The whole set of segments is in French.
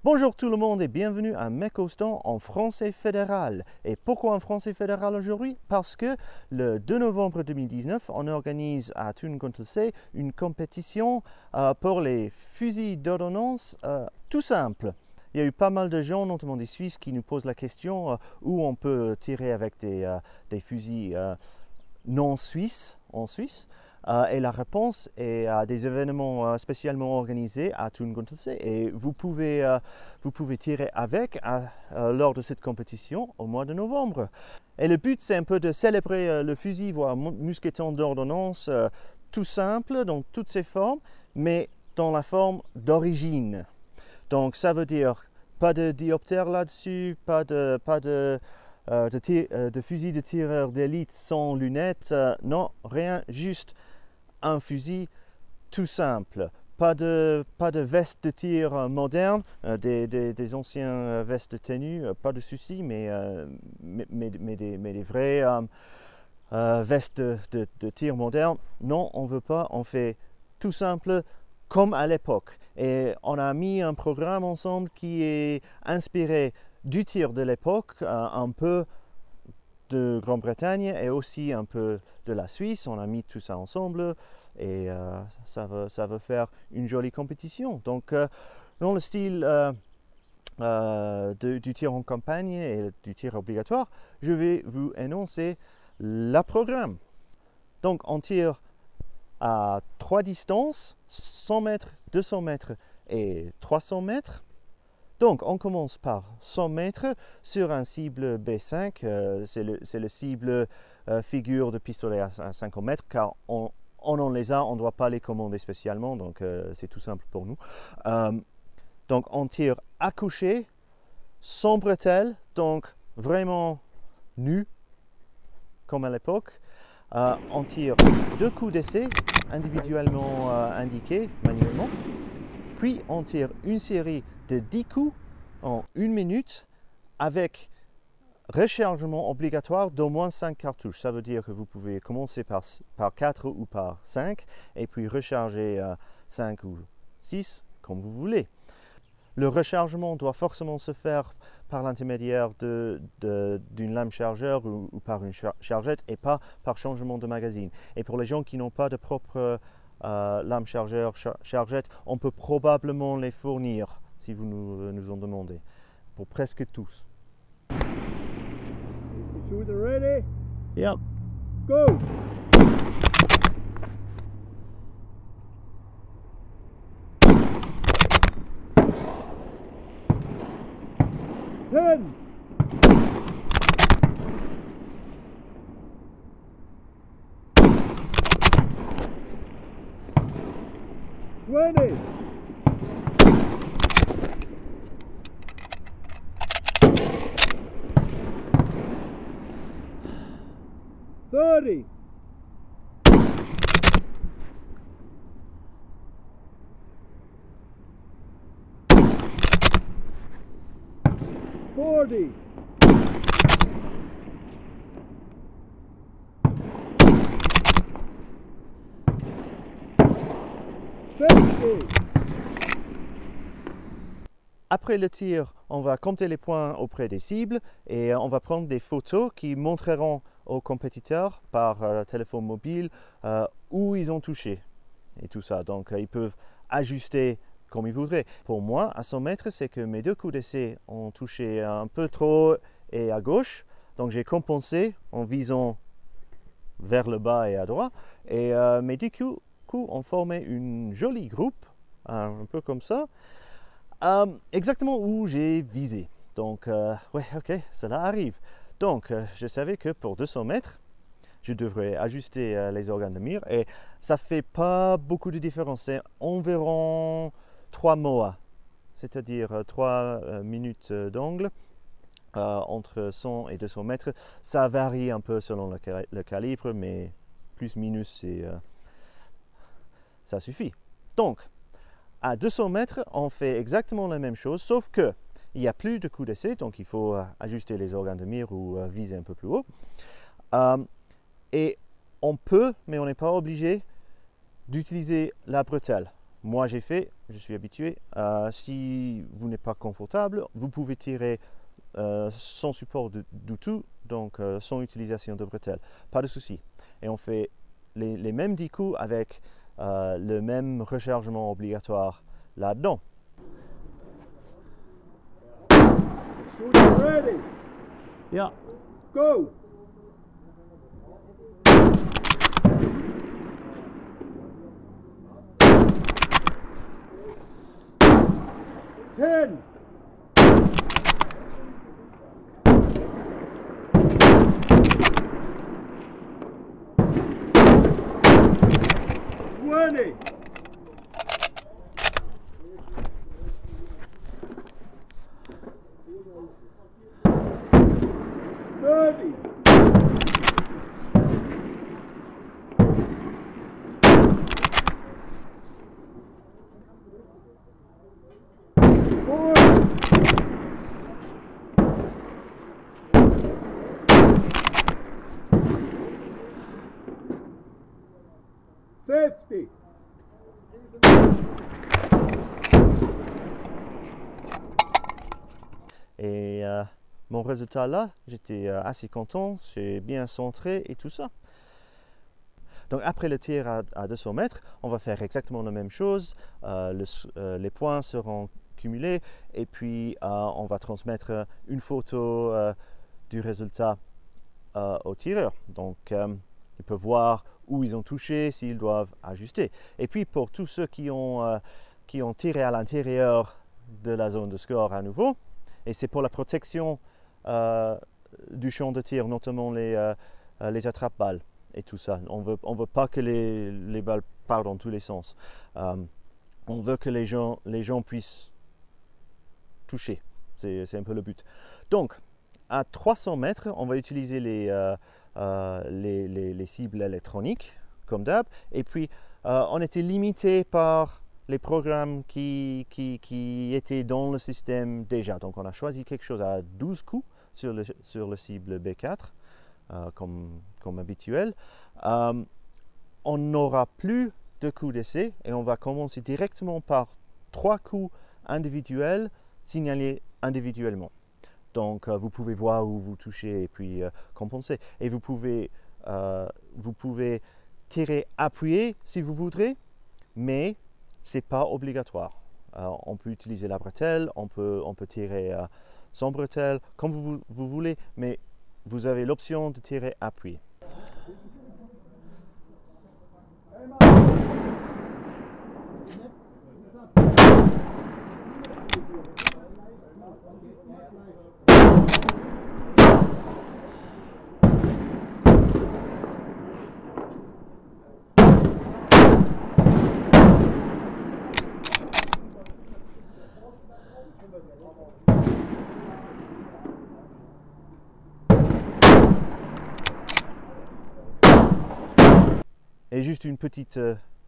Bonjour tout le monde et bienvenue à Mecostan en français fédéral. Et pourquoi en français fédéral aujourd'hui? Parce que le 2 novembre 2019, on organise à Thun-Contelsee une compétition pour les fusils d'ordonnance tout simple. Il y a eu pas mal de gens, notamment des Suisses, qui nous posent la question où on peut tirer avec des fusils non suisses en Suisse. Et la réponse est à des événements spécialement organisés à Thun-Contelsee et vous pouvez tirer avec lors de cette compétition au mois de novembre. Et le but, c'est un peu de célébrer le fusil, voire mousqueton d'ordonnance tout simple dans toutes ses formes, mais dans la forme d'origine. Donc ça veut dire pas de dioptère là-dessus, pas de fusil de tireur d'élite sans lunettes, non, rien, juste un fusil tout simple. Pas de veste de tir moderne, des anciens vestes de tenue, pas de souci, mais des vraies vestes de tir moderne. Non, on ne veut pas, on fait tout simple comme à l'époque. Et on a mis un programme ensemble qui est inspiré du tir de l'époque, un peu de Grande-Bretagne et aussi un peu de la Suisse. On a mis tout ça ensemble et ça va faire une jolie compétition. Donc dans le style du tir en campagne et du tir obligatoire, je vais vous énoncer le programme. Donc on tire à 3 distances, 100 mètres, 200 mètres et 300 mètres. Donc, on commence par 100 mètres sur un cible B5. C'est le cible figure de pistolet à 50 mètres, car on en les a, on ne doit pas les commander spécialement, donc c'est tout simple pour nous. Donc, on tire à coucher, sans bretelles, donc vraiment nu, comme à l'époque. On tire 2 coups d'essai, individuellement indiqués manuellement. Puis on tire une série de 10 coups en 1 minute avec rechargement obligatoire d'au moins 5 cartouches. Ça veut dire que vous pouvez commencer par 4 ou par 5 et puis recharger 5 ou 6 comme vous voulez. Le rechargement doit forcément se faire par l'intermédiaire d'une lame chargeur ou par une chargette et pas par changement de magazine. Et pour les gens qui n'ont pas de propre lame chargeur, chargette, on peut probablement les fournir si vous nous en demandez, pour presque tous. Shooter ready? Yep. Go! Ten! 20! 30! 40! 50! Après le tir, on va compter les points auprès des cibles et on va prendre des photos qui montreront aux compétiteurs par téléphone mobile où ils ont touché et tout ça. Donc ils peuvent ajuster comme ils voudraient. Pour moi, à 100 mètres, c'est que mes 2 coups d'essai ont touché un peu trop et à gauche. Donc j'ai compensé en visant vers le bas et à droite. Et mes 10 coups ont formé une jolie groupe, un peu comme ça. Exactement où j'ai visé. Donc, ouais, ok, cela arrive. Donc, je savais que pour 200 mètres, je devrais ajuster les organes de mire et ça fait pas beaucoup de différence. C'est environ 3 MOA, c'est-à-dire 3 minutes d'angle entre 100 et 200 mètres. Ça varie un peu selon le calibre, mais plus minus, ça suffit. Donc, à 200 mètres, on fait exactement la même chose, sauf que il n'y a plus de coups d'essai, donc il faut ajuster les organes de mire ou viser un peu plus haut. Et on peut, mais on n'est pas obligé d'utiliser la bretelle. moi j'ai fait, je suis habitué. Si vous n'êtes pas confortable, vous pouvez tirer sans support du tout, donc sans utilisation de bretelles. Pas de souci. Et on fait les mêmes 10 coups avec le même rechargement obligatoire là-dedans. Shoot ready. Yeah. Go. Ten. Twenty. 30. 40. 50. Et mon résultat là, j'étais assez content, j'ai bien centré et tout ça. Donc après le tir à 200 mètres, on va faire exactement la même chose. Les points seront cumulés et puis on va transmettre une photo du résultat au tireur. Donc ils peuvent voir où ils ont touché, s'ils doivent ajuster. Et puis pour tous ceux qui ont tiré à l'intérieur de la zone de score à nouveau, et c'est pour la protection du champ de tir, notamment les attrape-balles et tout ça. On veut pas que les balles partent dans tous les sens. On veut que les gens puissent toucher. C'est un peu le but. Donc, à 300 mètres, on va utiliser les cibles électroniques, comme d'hab. Et puis, on était limité par les programmes qui étaient dans le système déjà. Donc, on a choisi quelque chose à 12 coups sur le cible B4, comme habituel. On n'aura plus de coups d'essai et on va commencer directement par 3 coups individuels signalés individuellement. Donc, vous pouvez voir où vous touchez et puis compenser. Et vous pouvez tirer appuyé si vous voudrez, mais ce n'est pas obligatoire. On peut utiliser la bretelle, on peut tirer sans bretelle, comme vous voulez, mais vous avez l'option de tirer appuyé. Et juste une petite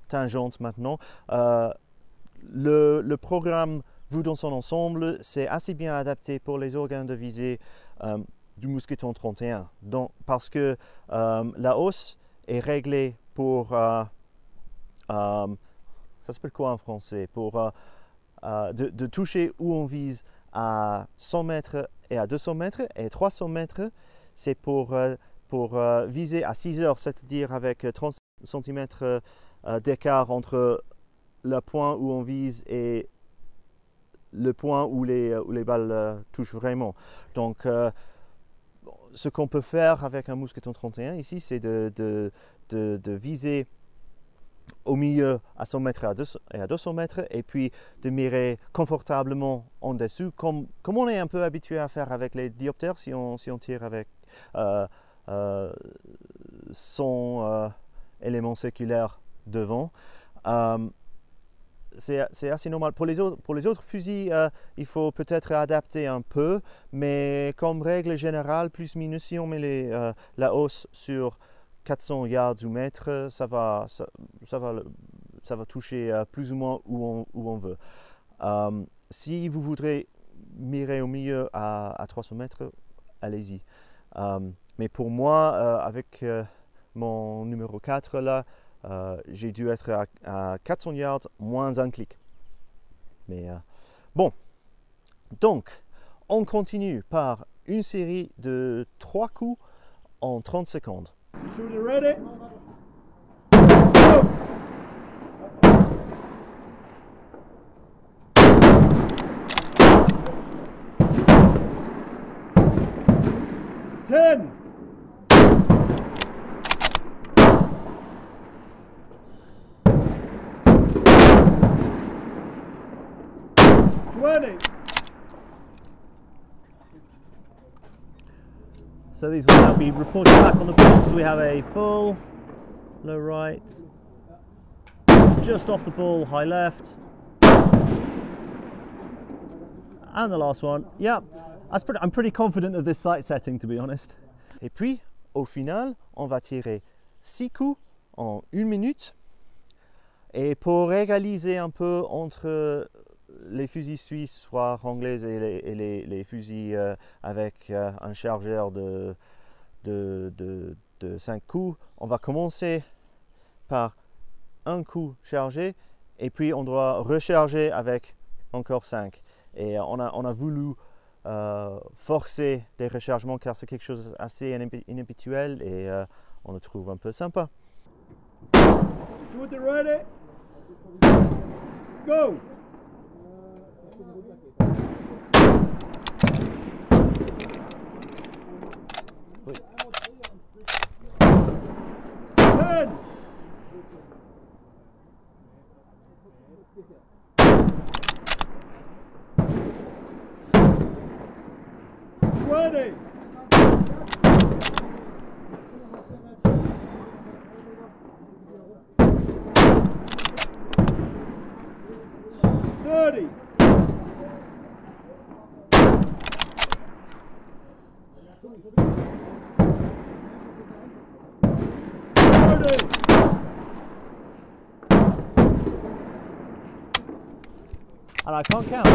tangente maintenant. Le programme Vue dans son ensemble, c'est assez bien adapté pour les organes de visée du Mousqueton 31. Donc, parce que la hausse est réglée pour... ça s'appelle quoi en français? Pour de toucher où on vise à 100 mètres et à 200 mètres. Et 300 mètres, c'est pour viser à 6 heures, c'est-à-dire avec 30 cm d'écart entre le point où on vise et le point où les balles touchent vraiment. Donc, ce qu'on peut faire avec un Mousqueton 31 ici, c'est de viser au milieu à 100 mètres et à 200 mètres et puis de mirer confortablement en dessous, comme on est un peu habitué à faire avec les dioptères si on tire avec son élément séculaire devant. C'est assez normal. Pour les autres fusils, il faut peut-être adapter un peu, mais comme règle générale, plus minus, si on met la hausse sur 400 yards ou mètres, ça va toucher plus ou moins où on veut. Si vous voudrez mirer au milieu à 300 mètres, allez-y. Mais pour moi, avec mon numéro 4 là, j'ai dû être à 400 yards moins un clic. Mais bon, donc on continue par une série de 3 coups en 30 secondes. Shooter ready. Go. 10. 20. So these will now be reported back on the board. So we have a bull, low right, just off the bull, high left, and the last one. Yeah, I'm pretty confident of this sight setting, to be honest. Et puis, au final, on va tirer 6 coups en 1 minute. Et pour égaliser un peu entre les fusils suisses, soit anglais et les fusils avec un chargeur de 5 coups, on va commencer par un coup chargé et puis on doit recharger avec encore 5. Et on a voulu forcer des rechargements car c'est quelque chose d'assez inhabituel et on le trouve un peu sympa. Shooter ready. Go. Oui. 10. 20. 30. 40. And I can't count.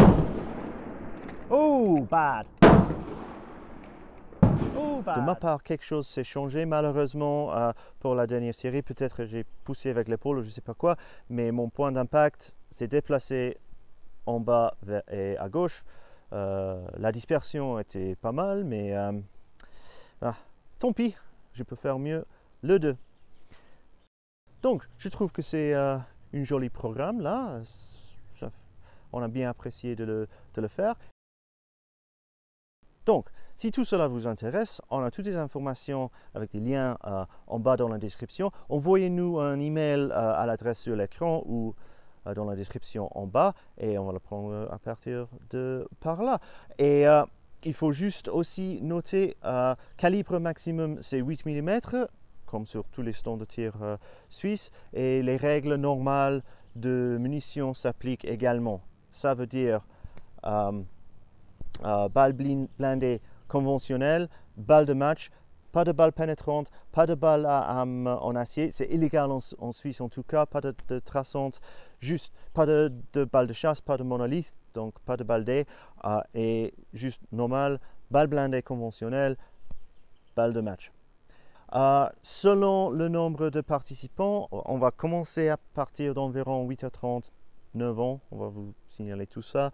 Oh, bad. Oh, bad. De ma part, quelque chose s'est changé malheureusement pour la dernière série. Peut-être j'ai poussé avec l'épaule ou je ne sais pas quoi, mais mon point d'impact s'est déplacé en bas et à gauche. La dispersion était pas mal, mais tant pis, je peux faire mieux le 2. Donc, je trouve que c'est un joli programme là. On a bien apprécié de le faire. Donc, si tout cela vous intéresse, on a toutes les informations avec des liens en bas dans la description. Envoyez-nous un email à l'adresse sur l'écran ou dans la description en bas et on va le prendre à partir de par là. Et il faut juste aussi noter calibre maximum c'est 8 mm comme sur tous les stands de tir suisses et les règles normales de munitions s'appliquent également. Ça veut dire balle blindée conventionnelle, balle de match, pas de balle pénétrante, pas de balle en acier, c'est illégal en Suisse en tout cas, pas de traçante, juste pas de balle de chasse, pas de monolithe, donc pas de balle D, et juste normal, balle blindée conventionnelle, balle de match. Selon le nombre de participants, on va commencer à partir d'environ 8h30, 9 ans, on va vous signaler tout ça.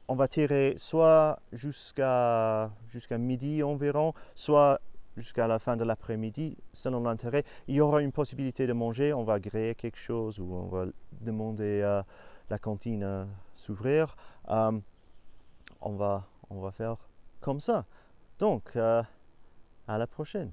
On va tirer soit jusqu'à midi environ, soit jusqu'à la fin de l'après-midi, selon l'intérêt. Il y aura une possibilité de manger, on va griller quelque chose ou on va demander à la cantine à s'ouvrir. On va faire comme ça. Donc, à la prochaine.